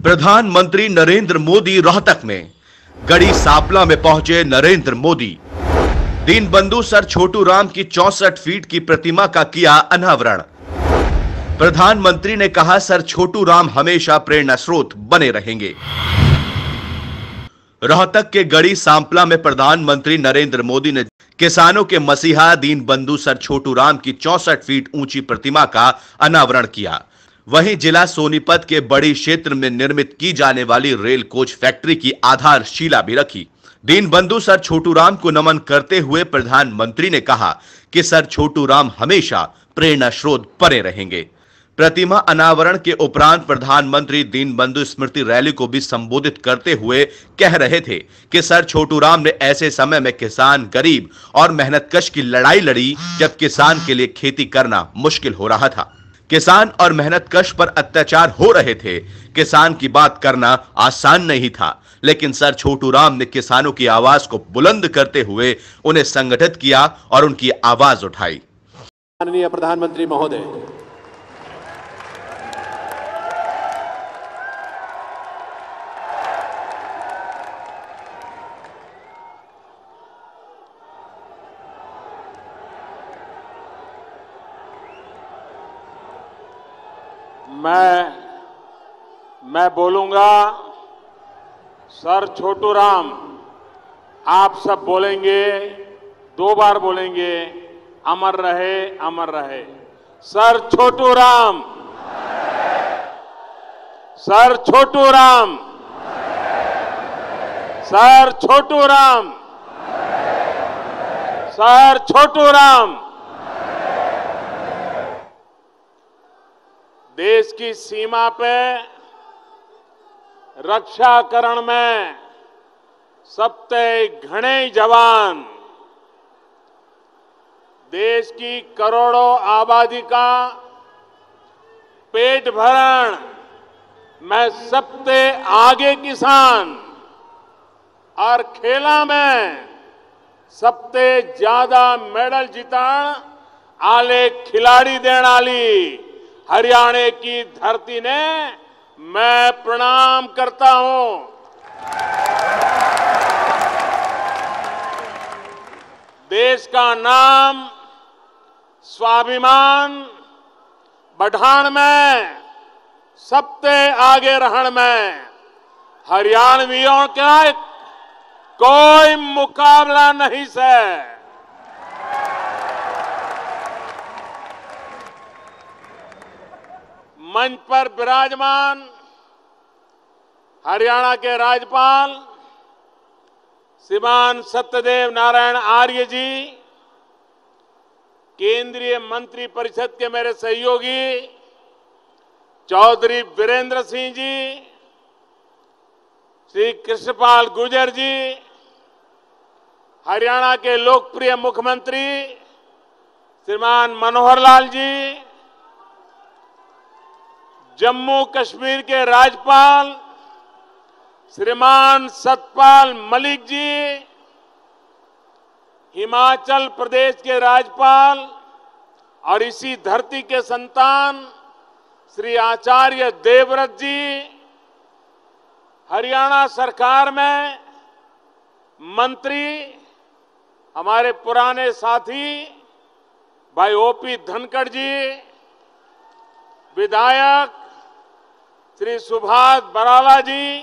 प्रधानमंत्री नरेंद्र मोदी रोहतक में। गढ़ी सांपला में पहुंचे नरेंद्र मोदी। दीनबंधु सर छोटू राम की 64 फीट की प्रतिमा का किया अनावरण। प्रधानमंत्री ने कहा, सर छोटू राम हमेशा प्रेरणा स्रोत बने रहेंगे। रोहतक के गढ़ी सांपला में प्रधानमंत्री नरेंद्र मोदी ने किसानों के मसीहा दीनबंधु सर छोटू राम की 64 फीट ऊंची प्रतिमा का अनावरण किया। वहीं जिला सोनीपत के बड़ी क्षेत्र में निर्मित की जाने वाली रेल कोच फैक्ट्री की आधारशिला भी रखी। दीनबंधु सर छोटू राम को नमन करते हुए प्रधानमंत्री ने कहा कि सर छोटू राम हमेशा प्रेरणा स्रोत बने रहेंगे। प्रतिमा अनावरण के उपरांत प्रधानमंत्री दीनबंधु स्मृति रैली को भी संबोधित करते हुए कह रहे थे कि सर छोटू राम ने ऐसे समय में किसान, गरीब और मेहनतकश की लड़ाई लड़ी जब किसान के लिए खेती करना मुश्किल हो रहा था। किसान और मेहनतकश पर अत्याचार हो रहे थे। किसान की बात करना आसान नहीं था, लेकिन सर छोटू राम ने किसानों की आवाज को बुलंद करते हुए उन्हें संगठित किया और उनकी आवाज उठाई। माननीय प्रधानमंत्री महोदय, मैं बोलूंगा, सर छोटू राम, आप सब बोलेंगे, 2 बार बोलेंगे, अमर रहे, अमर रहे। Sir Chhotu Ram, sir Chhotu Ram, sir Chhotu Ram, sir Chhotu Ram. देश की सीमा पे रक्षाकरण में सबसे घने जवान, देश की करोड़ों आबादी का पेट भरण में सबसे आगे किसान और खेला में सबसे ज्यादा मेडल जीतण आले खिलाड़ी देने वाली हरियाणा की धरती ने मैं प्रणाम करता हूं। देश का नाम स्वाभिमान बढ़ाने में सबसे आगे रहने में हरियाणवियों का कोई मुकाबला नहीं से। मंच पर विराजमान हरियाणा के राज्यपाल श्रीमान सत्यदेव नारायण आर्य जी, केंद्रीय मंत्री परिषद के मेरे सहयोगी चौधरी वीरेंद्र सिंह जी, श्री कृष्णपाल गुर्जर जी, हरियाणा के लोकप्रिय मुख्यमंत्री श्रीमान मनोहर लाल जी, जम्मू कश्मीर के राज्यपाल श्रीमान सतपाल मलिक जी, हिमाचल प्रदेश के राज्यपाल और इसी धरती के संतान श्री आचार्य देवव्रत जी, हरियाणा सरकार में मंत्री हमारे पुराने साथी भाई ओपी धनखड़ जी, विधायक श्री सुभाष बराला जी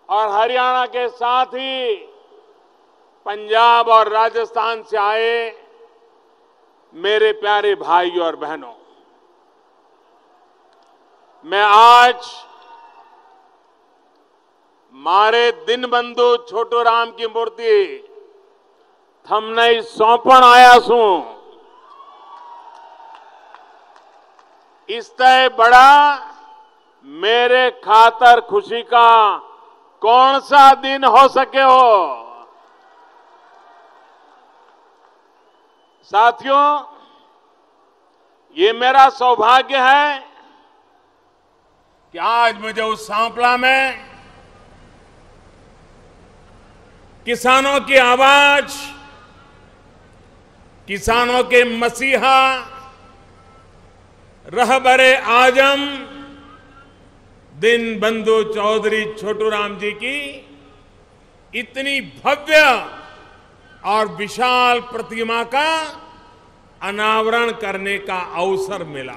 और हरियाणा के साथ ही पंजाब और राजस्थान से आए मेरे प्यारे भाई और बहनों, मैं आज मारे दीनबंधु छोटू राम की मूर्ति थमने सौंपण आया सू। इससे बड़ा मेरे खातर खुशी का कौन सा दिन हो सके हो। साथियों, ये मेरा सौभाग्य है कि आज मुझे उस सांपला में किसानों की आवाज, किसानों के मसीहा, रहबरे आजम दीनबंधु चौधरी छोटूराम जी की इतनी भव्य और विशाल प्रतिमा का अनावरण करने का अवसर मिला।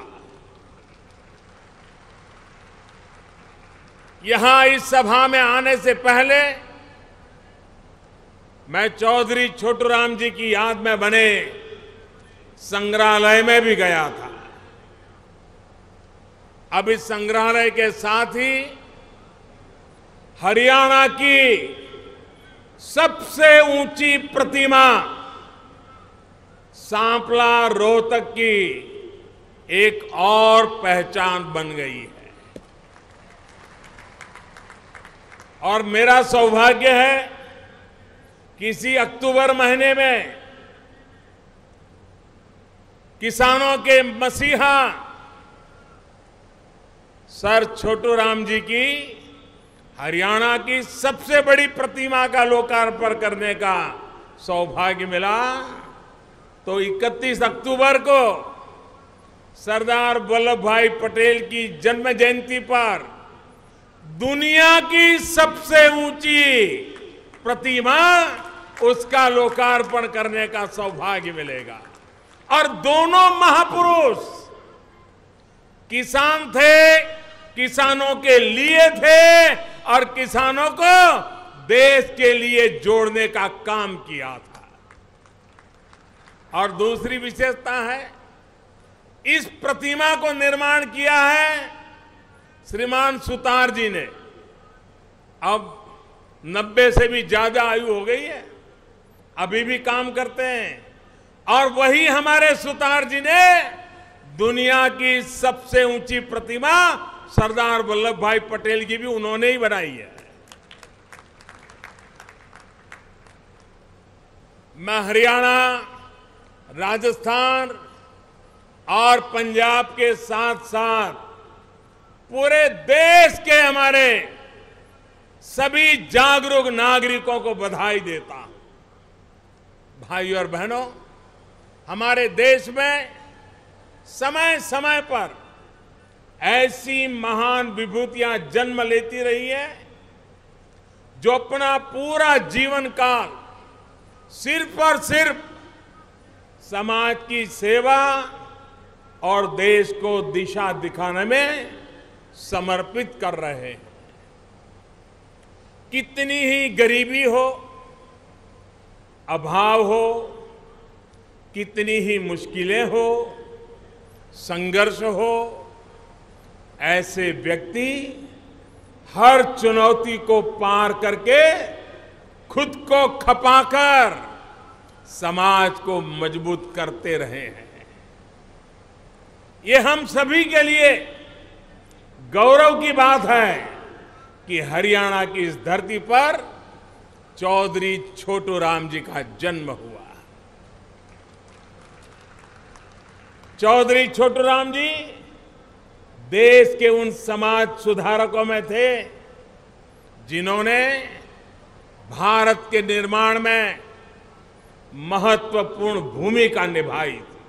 यहां इस सभा में आने से पहले मैं चौधरी छोटूराम जी की याद में बने संग्रहालय में भी गया था। अब इस संग्रहालय के साथ ही हरियाणा की सबसे ऊंची प्रतिमा सांपला रोहतक की एक और पहचान बन गई है। और मेरा सौभाग्य है कि इसी अक्टूबर महीने में किसानों के मसीहा सर छोटूराम जी की हरियाणा की सबसे बड़ी प्रतिमा का लोकार्पण करने का सौभाग्य मिला। तो 31 अक्टूबर को सरदार वल्लभ भाई पटेल की जन्म जयंती पर दुनिया की सबसे ऊंची प्रतिमा उसका लोकार्पण करने का सौभाग्य मिलेगा। और दोनों महापुरुष किसान थे, किसानों के लिए थे और किसानों को देश के लिए जोड़ने का काम किया था। और दूसरी विशेषता है, इस प्रतिमा को निर्माण किया है श्रीमान सुतार जी ने। अब 90 से भी ज्यादा आयु हो गई है, अभी भी काम करते हैं। और वही हमारे सुतार जी ने दुनिया की सबसे ऊंची प्रतिमा सरदार वल्लभ भाई पटेल की भी उन्होंने ही बनाई है। मैं हरियाणा, राजस्थान और पंजाब के साथ साथ पूरे देश के हमारे सभी जागरूक नागरिकों को बधाई देता हूं। भाइयों और बहनों, हमारे देश में समय समय पर ऐसी महान विभूतियां जन्म लेती रही है जो अपना पूरा जीवन काल सिर्फ और सिर्फ समाज की सेवा और देश को दिशा दिखाने में समर्पित कर रहे हैं। कितनी ही गरीबी हो, अभाव हो, कितनी ही मुश्किलें हो, संघर्ष हो, ऐसे व्यक्ति हर चुनौती को पार करके खुद को खपाकर समाज को मजबूत करते रहे हैं। ये हम सभी के लिए गौरव की बात है कि हरियाणा की इस धरती पर चौधरी छोटूराम जी का जन्म हुआ। चौधरी छोटूराम जी देश के उन समाज सुधारकों में थे जिन्होंने भारत के निर्माण में महत्वपूर्ण भूमिका निभाई थी।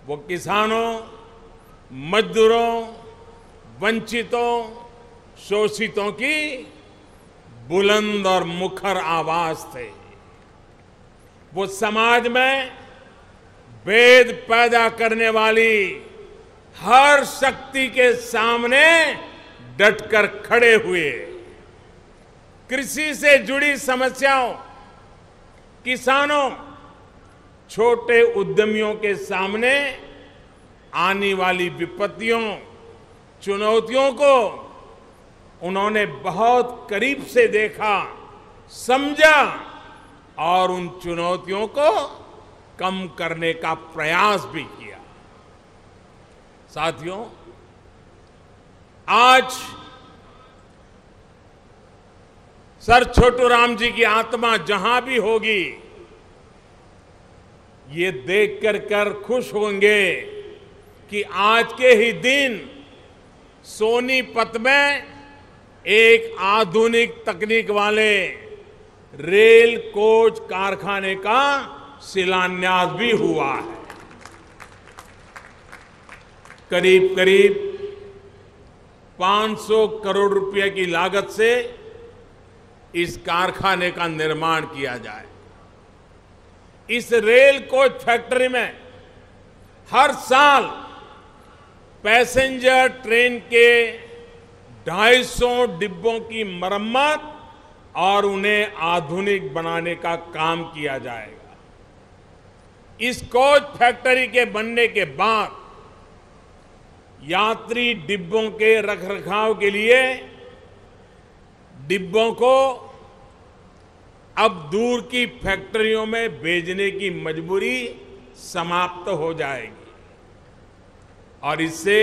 वो किसानों, मजदूरों, वंचितों, शोषितों की बुलंद और मुखर आवाज थे। वो समाज में भेद पैदा करने वाली हर शक्ति के सामने डटकर खड़े हुए। कृषि से जुड़ी समस्याओं, किसानों, छोटे उद्यमियों के सामने आने वाली विपत्तियों, चुनौतियों को उन्होंने बहुत करीब से देखा, समझा और उन चुनौतियों को कम करने का प्रयास भी किया। साथियों, आज सर छोटूराम जी की आत्मा जहां भी होगी, ये देख कर खुश होंगे कि आज के ही दिन सोनीपत में एक आधुनिक तकनीक वाले रेल कोच कारखाने का शिलान्यास भी हुआ है। करीब करीब 500 करोड़ रुपए की लागत से इस कारखाने का निर्माण किया जाए। इस रेल कोच फैक्ट्री में हर साल पैसेंजर ट्रेन के 250 डिब्बों की मरम्मत और उन्हें आधुनिक बनाने का काम किया जाएगा। इस कोच फैक्ट्री के बनने के बाद यात्री डिब्बों के रखरखाव के लिए डिब्बों को अब दूर की फैक्ट्रियों में भेजने की मजबूरी समाप्त हो जाएगी और इससे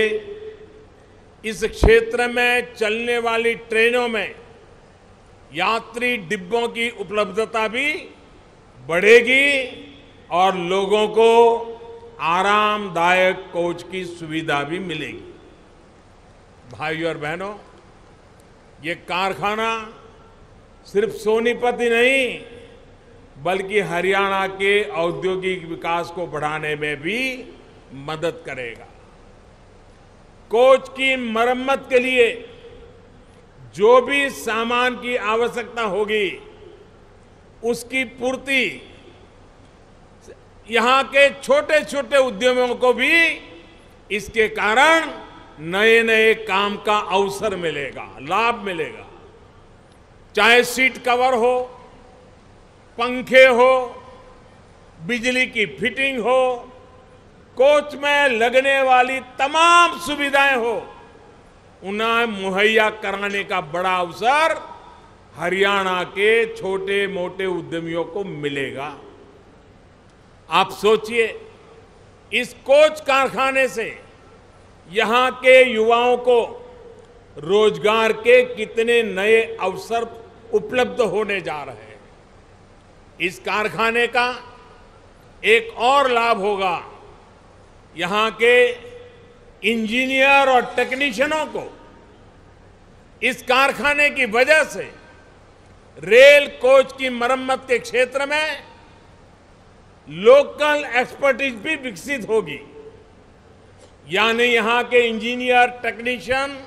इस क्षेत्र में चलने वाली ट्रेनों में यात्री डिब्बों की उपलब्धता भी बढ़ेगी और लोगों को आरामदायक कोच की सुविधा भी मिलेगी। भाइयों और बहनों, ये कारखाना सिर्फ सोनीपत ही नहीं बल्कि हरियाणा के औद्योगिक विकास को बढ़ाने में भी मदद करेगा। कोच की मरम्मत के लिए जो भी सामान की आवश्यकता होगी उसकी पूर्ति यहां के छोटे छोटे उद्यमियों को भी इसके कारण नए नए काम का अवसर मिलेगा, लाभ मिलेगा। चाहे सीट कवर हो, पंखे हो, बिजली की फिटिंग हो, कोच में लगने वाली तमाम सुविधाएं हो, उन्हें मुहैया कराने का बड़ा अवसर हरियाणा के छोटे मोटे उद्यमियों को मिलेगा। आप सोचिए, इस कोच कारखाने से यहां के युवाओं को रोजगार के कितने नए अवसर उपलब्ध होने जा रहे हैं। इस कारखाने का एक और लाभ होगा, यहां के इंजीनियर और टेक्नीशियनों को इस कारखाने की वजह से रेल कोच की मरम्मत के क्षेत्र में लोकल एक्सपर्टीज भी विकसित होगी। यानी यहां के इंजीनियर टेक्नीशियन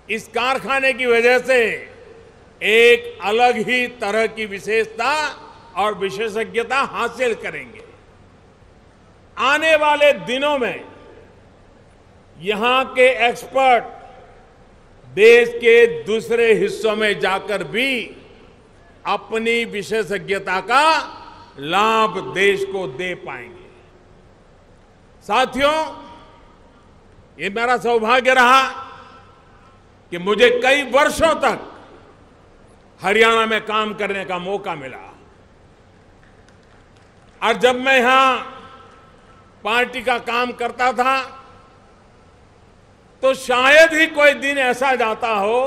इस कारखाने की वजह से एक अलग ही तरह की विशेषता और विशेषज्ञता हासिल करेंगे। आने वाले दिनों में यहां के एक्सपर्ट देश के दूसरे हिस्सों में जाकर भी अपनी विशेषज्ञता का लाभ देश को दे पाएंगे। साथियों, ये मेरा सौभाग्य रहा कि मुझे कई वर्षों तक हरियाणा में काम करने का मौका मिला और जब मैं यहां पार्टी का काम करता था तो शायद ही कोई दिन ऐसा जाता हो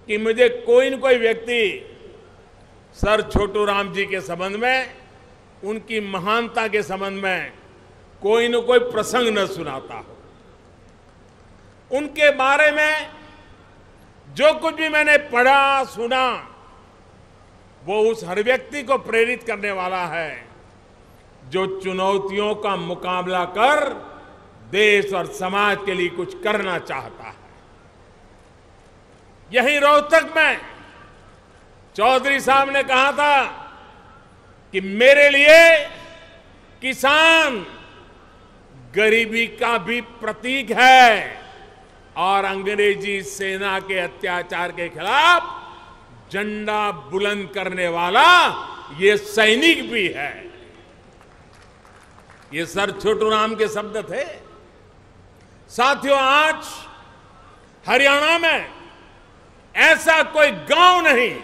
कि मुझे कोई न कोई व्यक्ति सर छोटू राम जी के संबंध में, उनकी महानता के संबंध में कोई न कोई प्रसंग न सुनाता हो। उनके बारे में जो कुछ भी मैंने पढ़ा सुना वो उस हर व्यक्ति को प्रेरित करने वाला है जो चुनौतियों का मुकाबला कर देश और समाज के लिए कुछ करना चाहता है। यही रोहतक में चौधरी साहब ने कहा था कि मेरे लिए किसान गरीबी का भी प्रतीक है और अंग्रेजी सेना के अत्याचार के खिलाफ झंडा बुलंद करने वाला ये सैनिक भी है। ये सर छोटू राम के शब्द थे। साथियों, आज हरियाणा में ऐसा कोई गांव नहीं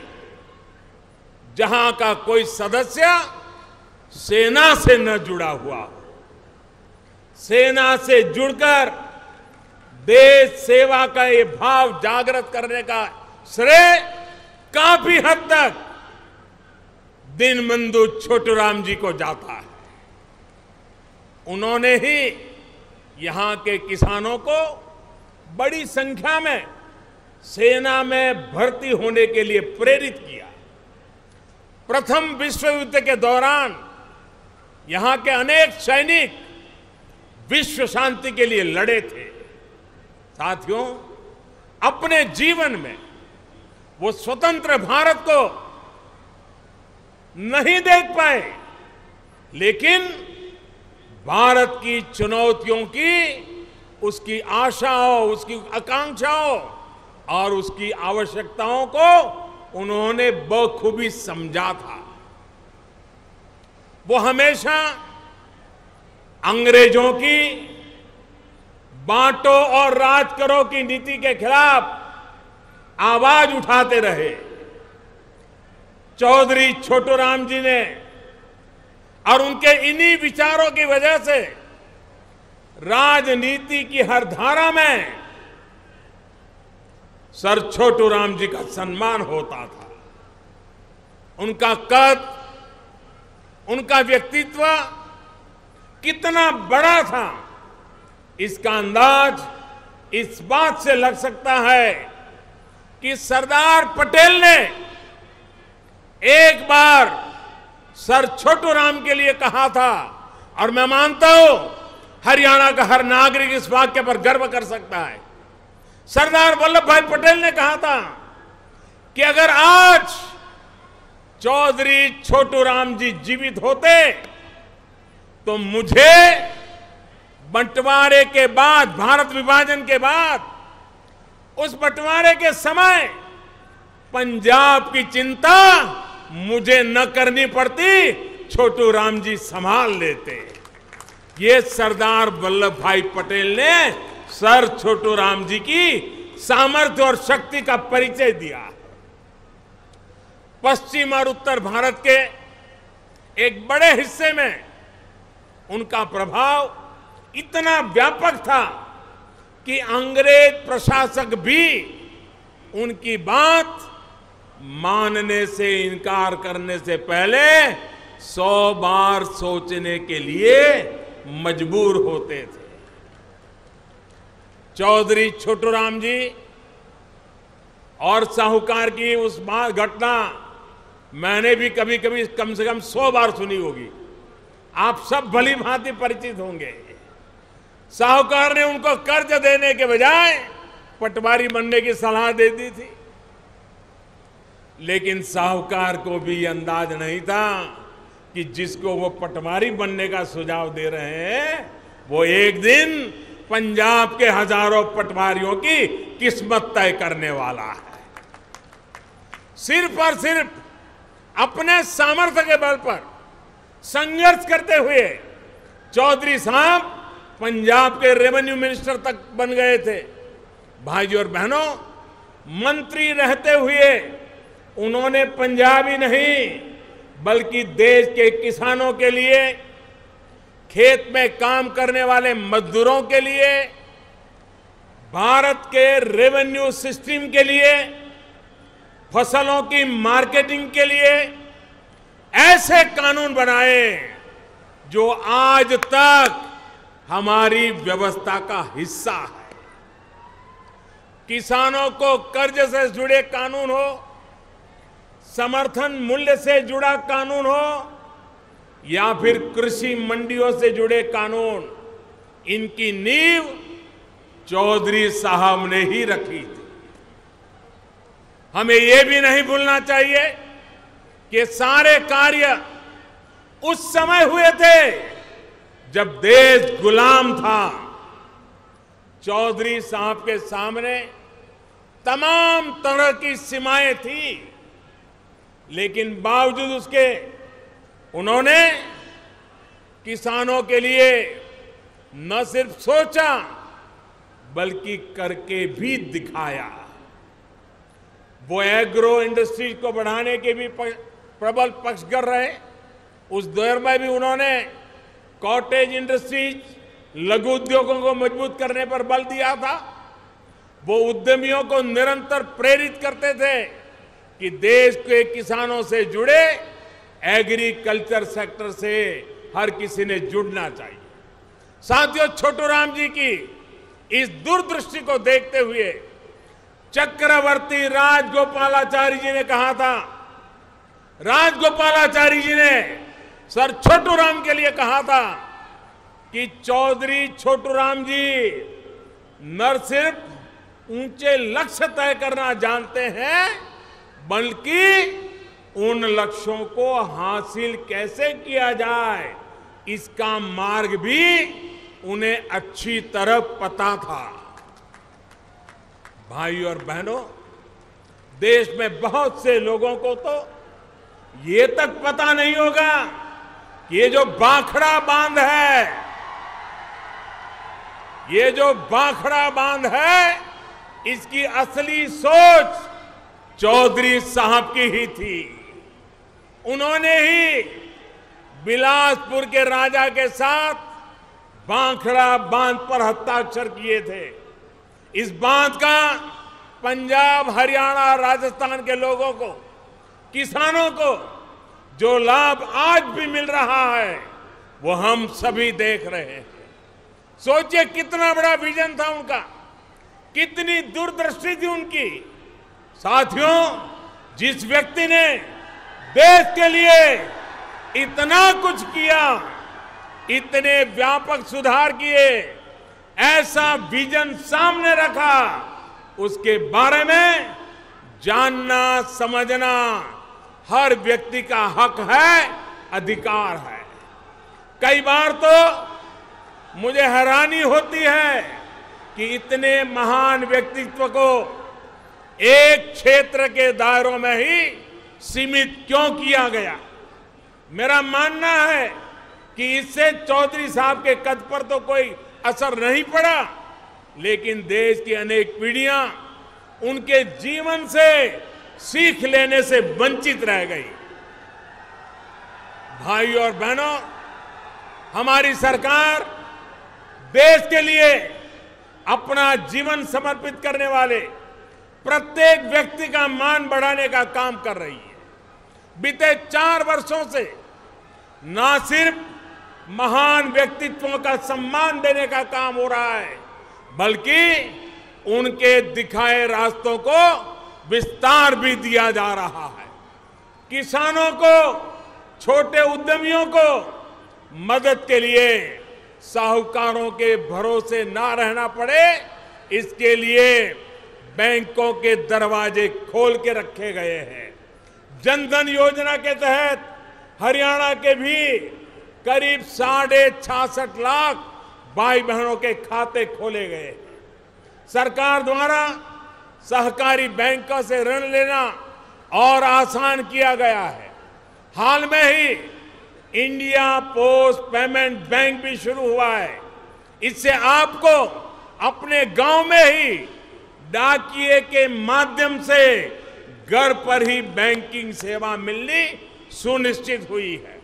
जहां का कोई सदस्य सेना से न जुड़ा हुआ हो। सेना से जुड़कर देश सेवा का ये भाव जागृत करने का श्रेय काफी हद तक दीनबंधु छोटूराम जी को जाता है। उन्होंने ही यहां के किसानों को बड़ी संख्या में सेना में भर्ती होने के लिए प्रेरित किया। प्रथम विश्व युद्ध के दौरान यहां के अनेक सैनिक विश्व शांति के लिए लड़े थे। साथियों, अपने जीवन में वो स्वतंत्र भारत को नहीं देख पाए, लेकिन भारत की चुनौतियों की, उसकी आशाओं, उसकी आकांक्षाओं और उसकी आवश्यकताओं को उन्होंने बखूबी समझा था। वो हमेशा अंग्रेजों की बांटो और राज करो की नीति के खिलाफ आवाज उठाते रहे। चौधरी छोटूराम जी ने और उनके इन्हीं विचारों की वजह से राजनीति की हर धारा में सर छोटूराम जी का सम्मान होता था। उनका कद, उनका व्यक्तित्व कितना बड़ा था, इसका अंदाज इस बात से लग सकता है कि सरदार पटेल ने एक बार सर छोटूराम के लिए कहा था, और मैं मानता हूं हरियाणा का हर नागरिक इस वाक्य पर गर्व कर सकता है। सरदार वल्लभ भाई पटेल ने कहा था कि अगर आज चौधरी छोटूराम जी जीवित होते तो मुझे बंटवारे के बाद, भारत विभाजन के बाद, उस बंटवारे के समय पंजाब की चिंता मुझे न करनी पड़ती, छोटूराम जी संभाल लेते। ये सरदार वल्लभ भाई पटेल ने सर छोटूराम जी की सामर्थ्य और शक्ति का परिचय दिया। पश्चिम और उत्तर भारत के एक बड़े हिस्से में उनका प्रभाव इतना व्यापक था कि अंग्रेज प्रशासक भी उनकी बात मानने से इनकार करने से पहले 100 बार सोचने के लिए मजबूर होते थे। चौधरी छोटूराम जी और साहूकार की उस बात घटना मैंने भी कभी कभी कम से कम 100 बार सुनी होगी। आप सब भली भांति परिचित होंगे। साहूकार ने उनको कर्ज देने के बजाय पटवारी बनने की सलाह दे दी थी, लेकिन साहूकार को भी अंदाज नहीं था कि जिसको वो पटवारी बनने का सुझाव दे रहे हैं वो एक दिन पंजाब के हजारों पटवारियों की किस्मत तय करने वाला है। सिर्फ और सिर्फ अपने सामर्थ्य के बल पर संघर्ष करते हुए चौधरी साहब पंजाब के रेवेन्यू मिनिस्टर तक बन गए थे। भाइयों और बहनों, मंत्री रहते हुए उन्होंने पंजाब ही नहीं बल्कि देश के किसानों के लिए, खेत में काम करने वाले मजदूरों के लिए, भारत के रेवेन्यू सिस्टम के लिए, फसलों की मार्केटिंग के लिए ऐसे कानून बनाए जो आज तक हमारी व्यवस्था का हिस्सा है। किसानों को कर्ज से जुड़े कानून हो, समर्थन मूल्य से जुड़ा कानून हो या फिर कृषि मंडियों से जुड़े कानून, इनकी नींव चौधरी साहब ने ही रखी थी। हमें यह भी नहीं भूलना चाहिए कि सारे कार्य उस समय हुए थे जब देश गुलाम था। चौधरी साहब के सामने तमाम तरह की सीमाएं थी, लेकिन बावजूद उसके उन्होंने किसानों के लिए न सिर्फ सोचा बल्कि करके भी दिखाया। वो एग्रो इंडस्ट्रीज को बढ़ाने के भी प्रबल पक्षधर रहे। उस दौर में भी उन्होंने कॉटेज इंडस्ट्रीज, लघु उद्योगों को मजबूत करने पर बल दिया था। वो उद्यमियों को निरंतर प्रेरित करते थे कि देश के किसानों से जुड़े एग्रीकल्चर सेक्टर से हर किसी ने जुड़ना चाहिए। साथियों, छोटूराम जी की इस दूरदृष्टि को देखते हुए चक्रवर्ती राजगोपालाचारी जी ने कहा था, राजगोपालाचारी जी ने सर छोटूराम के लिए कहा था कि चौधरी छोटूराम जी न सिर्फ ऊंचे लक्ष्य तय करना जानते हैं, बल्कि उन लक्ष्यों को हासिल कैसे किया जाए इसका मार्ग भी उन्हें अच्छी तरह पता था। भाई और बहनों, देश में बहुत से लोगों को तो ये तक पता नहीं होगा कि ये जो भाखड़ा बांध है, ये जो भाखड़ा बांध है, इसकी असली सोच चौधरी साहब की ही थी। उन्होंने ही बिलासपुर के राजा के साथ भाखड़ा बांध पर हस्ताक्षर किए थे। इस बांध का पंजाब, हरियाणा, राजस्थान के लोगों को, किसानों को जो लाभ आज भी मिल रहा है, वो हम सभी देख रहे हैं। सोचिए कितना बड़ा विजन था उनका, कितनी दूरदृष्टि थी उनकी। साथियों, जिस व्यक्ति ने देश के लिए इतना कुछ किया, इतने व्यापक सुधार किए, ऐसा विजन सामने रखा, उसके बारे में जानना समझना हर व्यक्ति का हक है, अधिकार है। कई बार तो मुझे हैरानी होती है कि इतने महान व्यक्तित्व को एक क्षेत्र के दायरों में ही सीमित क्यों किया गया। मेरा मानना है कि इससे चौधरी साहब के कद पर तो कोई असर नहीं पड़ा, लेकिन देश की अनेक पीढ़ियां उनके जीवन से सीख लेने से वंचित रह गई। भाई और बहनों, हमारी सरकार देश के लिए अपना जीवन समर्पित करने वाले प्रत्येक व्यक्ति का मान बढ़ाने का काम कर रही है। बीते 4 वर्षों से न सिर्फ महान व्यक्तित्वों का सम्मान देने का काम हो रहा है, बल्कि उनके दिखाए रास्तों को विस्तार भी दिया जा रहा है। किसानों को, छोटे उद्यमियों को मदद के लिए साहूकारों के भरोसे ना रहना पड़े, इसके लिए बैंकों के दरवाजे खोल के रखे गए हैं। जनधन योजना के तहत हरियाणा के भी करीब 66.5 लाख भाई बहनों के खाते खोले गए हैं। सरकार द्वारा सहकारी बैंकों से ऋण लेना और आसान किया गया है। हाल में ही इंडिया पोस्ट पेमेंट बैंक भी शुरू हुआ है। इससे आपको अपने गांव में ही डाकिए के माध्यम से घर पर ही बैंकिंग सेवा मिलनी सुनिश्चित हुई है।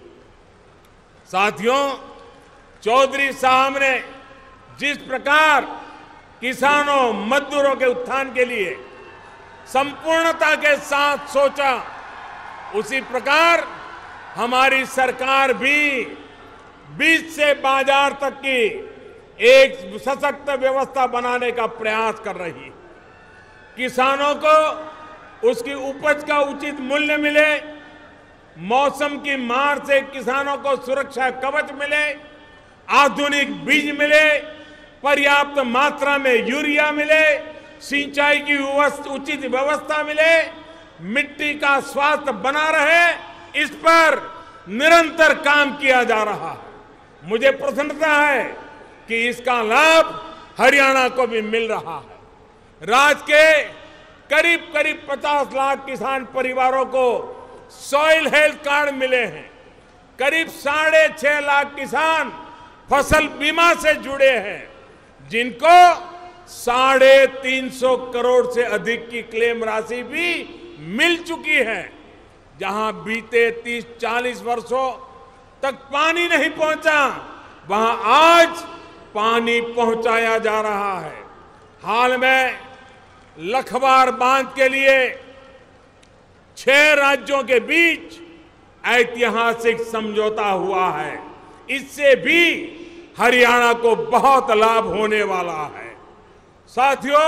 साथियों, चौधरी साहब ने जिस प्रकार किसानों, मजदूरों के उत्थान के लिए संपूर्णता के साथ सोचा, उसी प्रकार हमारी सरकार भी बीज से बाजार तक की एक सशक्त व्यवस्था बनाने का प्रयास कर रही है। किसानों को उसकी उपज का उचित मूल्य मिले, मौसम की मार से किसानों को सुरक्षा कवच मिले, आधुनिक बीज मिले, पर्याप्त मात्रा में यूरिया मिले, सिंचाई की उचित व्यवस्था मिले, मिट्टी का स्वास्थ्य बना रहे, इस पर निरंतर काम किया जा रहा है। मुझे प्रसन्नता है कि इसका लाभ हरियाणा को भी मिल रहा है। राज्य के करीब 50 लाख किसान परिवारों को सॉइल हेल्थ कार्ड मिले हैं। करीब 6.5 लाख किसान फसल बीमा से जुड़े हैं, जिनको 350 करोड़ से अधिक की क्लेम राशि भी मिल चुकी है। जहां बीते 30-40 वर्षों तक पानी नहीं पहुंचा, वहां आज पानी पहुंचाया जा रहा है। हाल में लखवार बांध के लिए 6 राज्यों के बीच ऐतिहासिक समझौता हुआ है। इससे भी हरियाणा को बहुत लाभ होने वाला है। साथियों,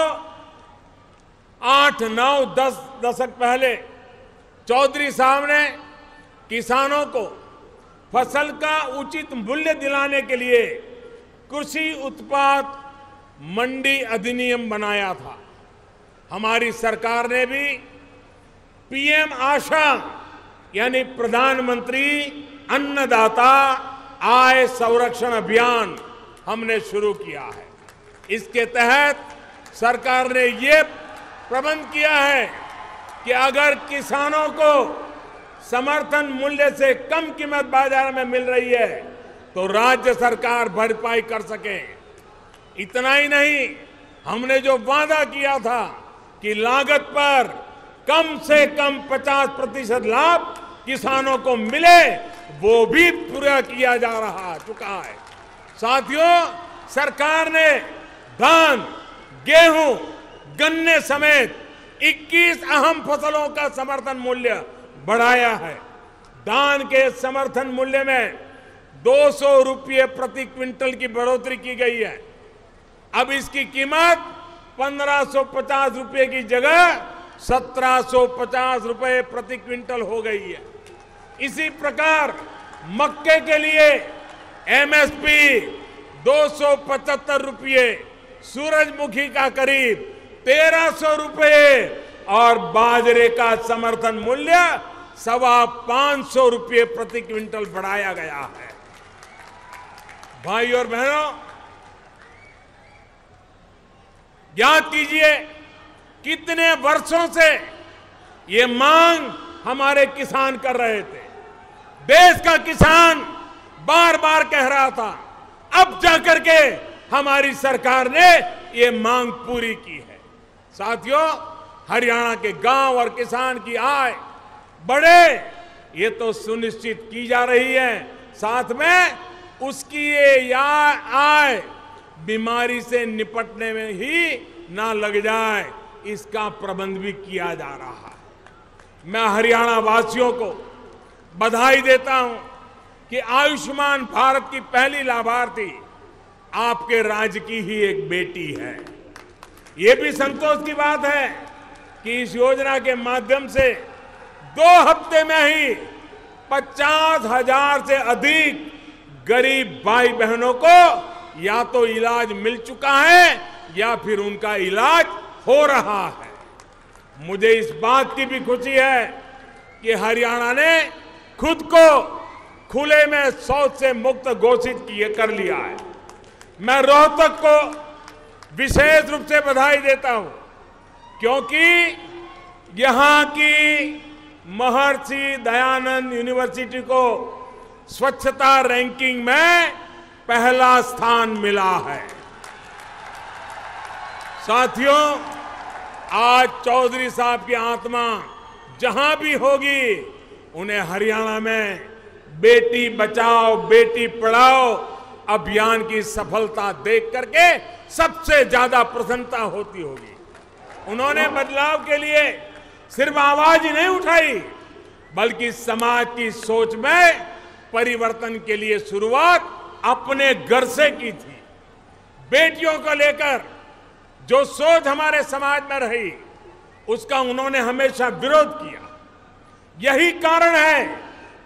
8, 9, 10 दशक पहले चौधरी साहब ने किसानों को फसल का उचित मूल्य दिलाने के लिए कृषि उत्पाद मंडी अधिनियम बनाया था। हमारी सरकार ने भी पीएम आशा यानी प्रधानमंत्री अन्नदाता आय संरक्षण अभियान हमने शुरू किया है। इसके तहत सरकार ने ये प्रबंध किया है कि अगर किसानों को समर्थन मूल्य से कम कीमत बाजार में मिल रही है तो राज्य सरकार भरपाई कर सके। इतना ही नहीं, हमने जो वादा किया था कि लागत पर कम से कम 50% लाभ किसानों को मिले, वो भी पूरा किया जा चुका है। साथियों, सरकार ने धान, गेहूं, गन्ने समेत 21 अहम फसलों का समर्थन मूल्य बढ़ाया है। धान के समर्थन मूल्य में 200 रुपये प्रति क्विंटल की बढ़ोतरी की गई है। अब इसकी कीमत 1550 रुपये की जगह 1750 रुपये प्रति क्विंटल हो गई है। इसी प्रकार मक्के के लिए एमएसपी 275 रुपये, सूरजमुखी का करीब 1300 रुपये और बाजरे का समर्थन मूल्य 550 रुपये प्रति क्विंटल बढ़ाया गया है। भाई और बहनों, याद कीजिए कितने वर्षों से ये मांग हमारे किसान कर रहे थे। देश का किसान बार बार कह रहा था, अब जाकर के हमारी सरकार ने ये मांग पूरी की है। साथियों, हरियाणा के गांव और किसान की आय बढ़े, ये तो सुनिश्चित की जा रही है। साथ में उसकी ये आय बीमारी से निपटने में ही ना लग जाए, इसका प्रबंध भी किया जा रहा है। मैं हरियाणा वासियों को बधाई देता हूं कि आयुष्मान भारत की पहली लाभार्थी आपके राज्य की ही एक बेटी है। ये भी संतोष की बात है कि इस योजना के माध्यम से 2 हफ्ते में ही 50,000 से अधिक गरीब भाई बहनों को या तो इलाज मिल चुका है या फिर उनका इलाज हो रहा है। मुझे इस बात की भी खुशी है कि हरियाणा ने खुद को खुले में शौच से मुक्त घोषित कर लिया है। मैं रोहतक को विशेष रूप से बधाई देता हूं क्योंकि यहां की महर्षि दयानंद यूनिवर्सिटी को स्वच्छता रैंकिंग में पहला स्थान मिला है। साथियों, आज चौधरी साहब की आत्मा जहां भी होगी, उन्हें हरियाणा में बेटी बचाओ बेटी पढ़ाओ अभियान की सफलता देख करके सबसे ज्यादा प्रसन्नता होती होगी। उन्होंने बदलाव के लिए सिर्फ आवाज ही नहीं उठाई, बल्कि समाज की सोच में परिवर्तन के लिए शुरुआत अपने घर से की थी। बेटियों को लेकर जो सोच हमारे समाज में रही, उसका उन्होंने हमेशा विरोध किया। यही कारण है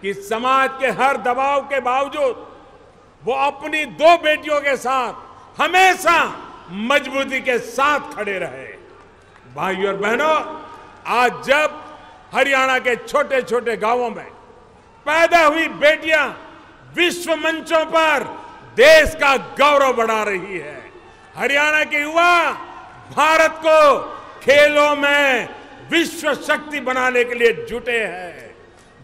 कि समाज के हर दबाव के बावजूद वो अपनी 2 बेटियों के साथ हमेशा मजबूती के साथ खड़े रहे। भाइयों और बहनों, आज जब हरियाणा के छोटे छोटे गांवों में पैदा हुई बेटियां विश्व मंचों पर देश का गौरव बढ़ा रही है, हरियाणा के युवा भारत को खेलों में विश्व शक्ति बनाने के लिए जुटे हैं,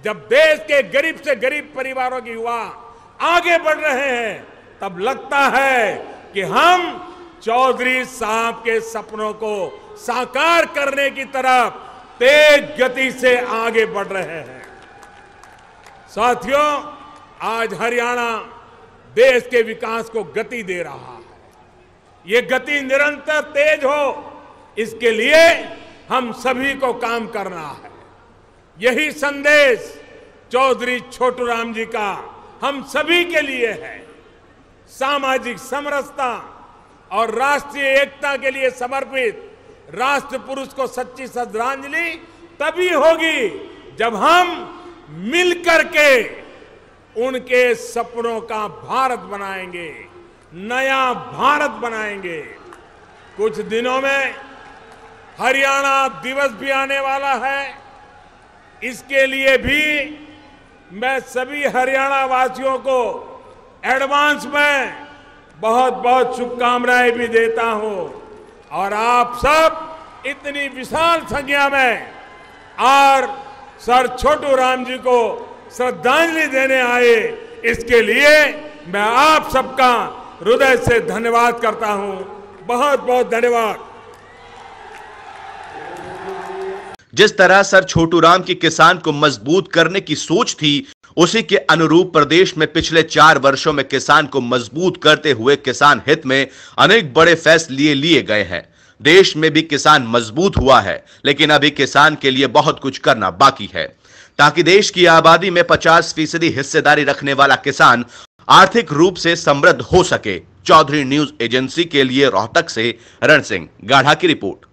जब देश के गरीब से गरीब परिवारों के युवा आगे बढ़ रहे हैं, तब लगता है कि हम चौधरी साहब के सपनों को साकार करने की तरफ तेज गति से आगे बढ़ रहे हैं। साथियों, आज हरियाणा देश के विकास को गति दे रहा है। ये गति निरंतर तेज हो, इसके लिए हम सभी को काम करना है। यही संदेश चौधरी छोटू राम जी का हम सभी के लिए है। सामाजिक समरसता और राष्ट्रीय एकता के लिए समर्पित राष्ट्र पुरुष को सच्ची श्रद्धांजलि तभी होगी जब हम मिलकर के उनके सपनों का भारत बनाएंगे, नया भारत बनाएंगे। कुछ दिनों में हरियाणा दिवस भी आने वाला है। इसके लिए भी मैं सभी हरियाणा वासियों को एडवांस में बहुत बहुत शुभकामनाएं भी देता हूं। और आप सब इतनी विशाल संख्या में और सर छोटू राम जी को श्रद्धांजलि देने आए, इसके लिए मैं आप सबका हृदय से धन्यवाद करता हूं। बहुत बहुत धन्यवाद। जिस तरह सर छोटू राम की किसान को मजबूत करने की सोच थी, उसी के अनुरूप प्रदेश में पिछले 4 वर्षों में किसान को मजबूत करते हुए किसान हित में अनेक बड़े फैसले लिए गए हैं। देश में भी किसान मजबूत हुआ है, लेकिन अभी किसान के लिए बहुत कुछ करना बाकी है ताकि देश की आबादी में 50% हिस्सेदारी रखने वाला किसान आर्थिक रूप से समृद्ध हो सके। चौधरी न्यूज एजेंसी के लिए रोहतक से रण सिंह गाढ़ा की रिपोर्ट।